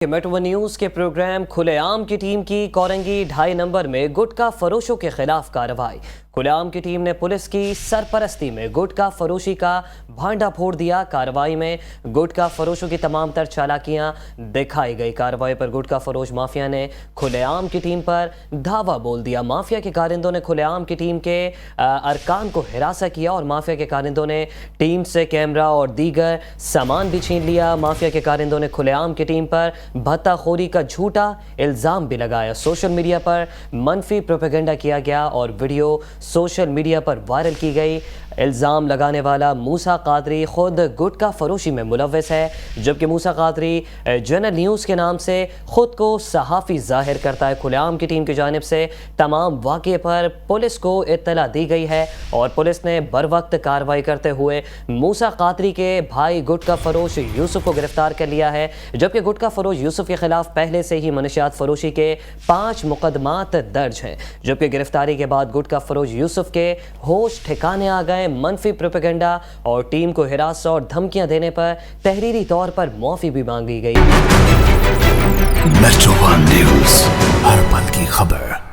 Metro news के programme खुलेआम की टीम की कोरंगी 2.5 नंबर में गुटखा फरोशों के खिलाफ कार्रवाई। खुलेआम की टीम ने पुलिस की सरपरस्ती में गुटखा फरोशी का भांडा फोड़ दिया। कार्रवाई में गुटखा फरोशों की तमाम तर चालाकियां दिखाई गई। कार्रवाई पर गुटखा फरोश माफिया ने खुलेआम की टीम पर धावा बोल दिया। माफिया के कारिंदों ने खुलेआम की टीम के अरकान को हिरासा किया और माफिया के कारिंदों ने टीम से कैमरा और दीगर सामान भी छीन लिया। माफिया के कारिंदों ने खुलेआम की टीम पर भत्ताखोरी का झूठा इल्जाम भी लगाया। सोशल मीडिया पर मनफी प्रोपेगेंडा किया गया और वीडियो सोशल मीडिया पर वायरल की गई। इल्ज़ाम लगाने वाला मूसा कादरी खुद गुटखा फरोशी में मुलव्वस है, जबकि मूसा कादरी जनरल न्यूज़ के नाम से खुद को सहाफ़ी जाहिर करता है। खुलेआम की टीम की जानिब से तमाम वाक़े पर पुलिस को इत्तला दी गई है और पुलिस ने बर वक्त कार्रवाई करते हुए मूसा कादरी के भाई गुटखा फरोश यूसुफ को गिरफ्तार कर लिया है, जबकि गुटखा फरोश यूसुफ के खिलाफ पहले से ही मनशियात फरोशी के 5 मुकदमात दर्ज हैं। जबकि गिरफ्तारी के बाद गुटखा फरोश यूसुफ के होश ठिकाने आ गए। मनफी प्रोपेगेंडा और टीम को हिरासत और धमकियां देने पर तहरीरी तौर पर माफी भी मांगी गई। मेट्रो वन न्यूज़, हर पल की खबर।